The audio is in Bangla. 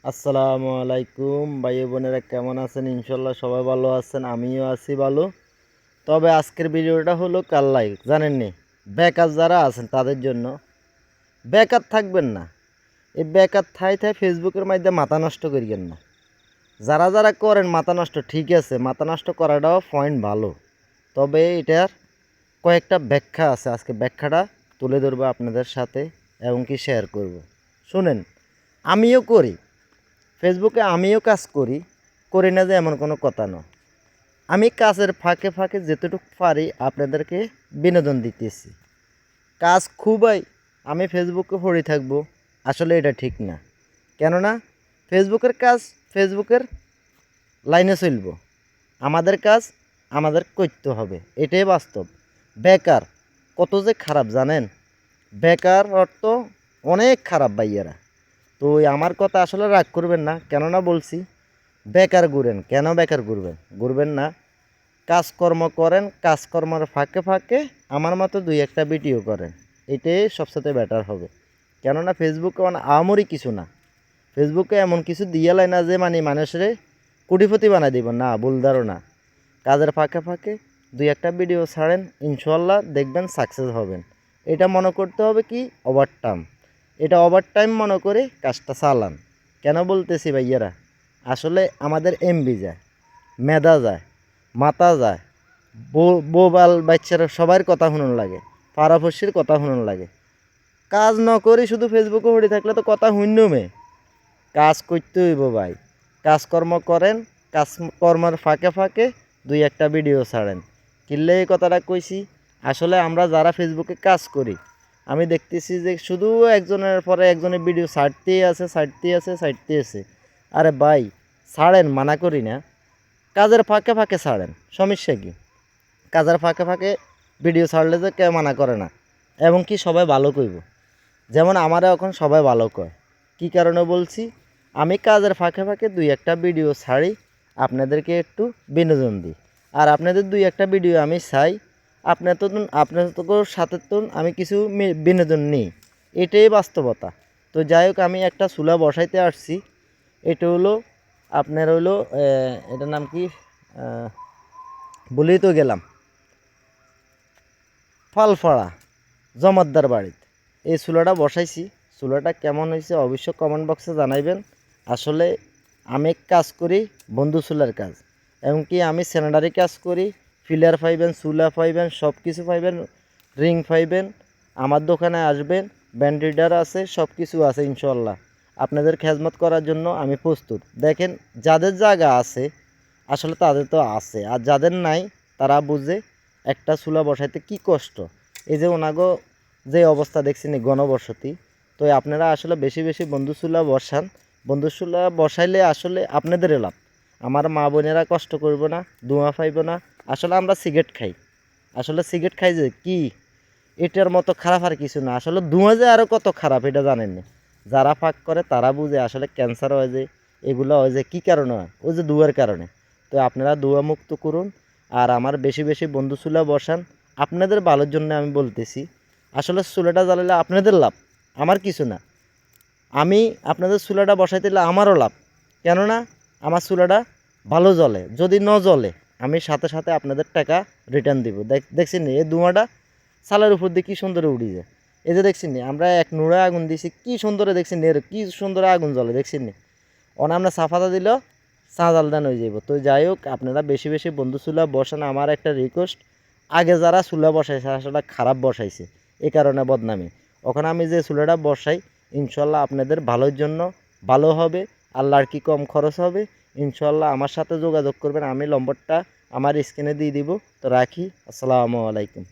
আসসালামু আলাইকুম ভাই বোনেরা, কেমন আছেন? ইনশাল্লাহ সবাই ভালো আছেন, আমিও আছি ভালো। তবে আজকের ভিডিওটা হলো কার লাইক জানেন নি? বেকার যারা আছেন তাদের জন্য। বেকার থাকবেন না, এই বেকার থাই থাই ফেসবুকের মাধ্যমে মাথা নষ্ট করিয়েন না। যারা যারা করেন মাথা নষ্ট, ঠিক আছে, মাথা নষ্ট করাটাও পয়েন্ট ভালো, তবে এটার কয়েকটা ব্যাখ্যা আছে। আজকে ব্যাখ্যাটা তুলে ধরবো আপনাদের সাথে এবং কি শেয়ার করব। শুনেন, আমিও করি ফেসবুকে, আমিও কাজ করি, করি না যে এমন কোনো কথা নয়। আমি কাজের ফাঁকে ফাঁকে যেতটুকু পারি আপনাদেরকে বিনোদন দিতেছি। কাজ খুবই আমি ফেসবুকে পড়ে থাকবো, আসলে এটা ঠিক না। কেননা ফেসবুকের কাজ ফেসবুকের লাইনে চলব, আমাদের কাজ আমাদের করতে হবে, এটাই বাস্তব। বেকার কত যে খারাপ জানেন? বেকার অর্থ অনেক খারাপ ভাইয়েরা। তো আমার কথা আসলে রাগ করবেন না, কেননা বলছি বেকার ঘুরেন, কেন বেকার ঘুরবেন? ঘুরবেন না, কাজকর্ম করেন, কাজকর্মের ফাঁকে ফাঁকে আমার মতো দুই একটা ভিডিও করেন, এটাই সবসাথে বেটার হবে। কেননা ফেসবুকে মানে আমরই কিছু না, ফেসবুকে এমন কিছু দিয়ে লাই না যে মানে মানুষের কোটিপতি বানাই দিব, না, ভুল ধারণা। কাজের ফাঁকে ফাঁকে দুই একটা ভিডিও ছাড়েন, ইনশাল্লাহ দেখবেন সাকসেস হবেন। এটা মনে করতে হবে কি ওভার টাইম, এটা ওভার টাইম মনে করে কাজটা চালান। কেন বলতেছি ভাইয়ারা? আসলে আমাদের এমবি যায়, মেধা যায়, মাথা যায়, বোবাল বাচ্চারা সবার কথা শুনুন লাগে, পাড়াপড়শির কথা শুনুন লাগে। কাজ ন করি শুধু ফেসবুকে পড়ে থাকলে তো কথা শুনবে। কাজ করতে হইব ভাই, কাজকর্ম করেন, কাজকর্মের ফাঁকে ফাঁকে দুই একটা ভিডিও ছাড়েন। কিনলে এই কথাটা কইছি, আসলে আমরা যারা ফেসবুকে কাজ করি আমি দেখতেছি যে শুধু একজনের পরে একজনের ভিডিও ছাড়তেই আছে, ছাড়তেই আছে, ছাড়তেই আছে। আরে ভাই ছাড়েন, মানা করি না, কাজের ফাঁকে ফাঁকে ছাড়েন, সমস্যা কী? কাজের ফাঁকে ফাঁকে ভিডিও ছাড়লে যে কে মানা করে না, এবং কি সবাই ভালো কইব। যেমন আমারও এখন সবাই ভালো কয়, কী কারণে বলছি? আমি কাজের ফাঁকে ফাঁকে দুই একটা ভিডিও ছাড়ি, আপনাদেরকে একটু বিনোদন দিই। আর আপনাদের দুই একটা ভিডিও আমি চাই আপনাদের সাথে তো আমি কিছু বিনোদন নিই, এটাই বাস্তবতা। তো যাই হোক, আমি একটা চুলা বসাইতে আসছি। এটা হলো আপনার হলো এটার নাম কি বলেই তো গেলাম, ফালফাড়া জমাদ্দার বাড়িতে এই চুলাটা বসাইছি। চুলাটা কেমন হয়েছে অবশ্য কমেন্ট বক্সে জানাইবেন। আসলে আমি কাজ করি বন্ধু চুলার কাজ, এমনকি আমি স্যানিটারি কাজ করি। ফিলার পাইবেন, চুলা পাইবেন, সব কিছু পাইবেন, রিং পাইবেন। আমার দোকানে আসবেন, ব্যান্ড রিডার আছে, সব কিছু আছে। ইনশাল্লাহ আপনাদের খেজমত করার জন্য আমি প্রস্তুত। দেখেন, যাদের জায়গা আছে আসলে তাদের তো আছে, আর যাদের নাই তারা বুঝে একটা চুলা বসাইতে কি কষ্ট। এই যে ওনাগো যে অবস্থা দেখছেন গণবসতি, তো আপনারা আসলে বেশি বেশি বন্ধু চুলা বসান। বন্ধু চুলা বসাইলে আসলে আপনাদেরই লাভ। আমার মা বোনেরা কষ্ট করবো না, ধোঁয়া পাইব না। আসলে আমরা সিগারেট খাই, আসলে সিগারেট খাই যে কি, এটার মতো খারাপ আর কিছু না। আসলে ধোঁয়া যে আরও কত খারাপ এটা জানেন না। যারা ফাঁক করে তারা বুঝে আসলে ক্যান্সার হয় যে, এগুলো হয় যে কী কারণে হয়, ওই যে ধোঁয়ার কারণে। তো আপনারা ধোঁয়া মুক্ত করুন, আর আমার বেশি বেশি বন্ধু চুলা বসান, আপনাদের ভালোর জন্য আমি বলতেছি। আসলে চুলাটা জ্বালালে আপনাদের লাভ, আমার কিছু না। আমি আপনাদের চুলাটা বসাইতে দিলে আমারও লাভ, কেননা আমার চুলাটা ভালো জ্বলে। যদি ন জ্বলে আমি সাথে সাথে আপনাদের টাকা রিটার্ন দিব। দেখছেন এই ধোঁয়াটা সালের উপর দিয়ে কী সুন্দর উড়ি যায়। এই যে দেখছেন আমরা এক নোড়া আগুন দিয়েছি, কী সুন্দরে দেখছেন এর কী সুন্দর আগুন জ্বলে, দেখছেন অন আমরা সাফাতা দিল চা জালদান হয়ে যাব। তো যাই হোক, আপনারা বেশি বেশি বন্ধু চুলা বসান। আমার একটা রিকোয়েস্ট, আগে যারা চুলা বসাইছে আসলে খারাপ বসাইছে, এই কারণে বদনামি। ওখানে আমি যে চুলাটা বসাই ইনশাল্লাহ আপনাদের ভালোর জন্য ভালো হবে, আল্লাহর কি কম খরচ হবে। ইনশাল্লাহ আমার সাথে যোগাযোগ করবেন, আমি নম্বরটা আমার স্ক্রিনে দিয়ে দিব। তো রাখি, আসসালামু আলাইকুম।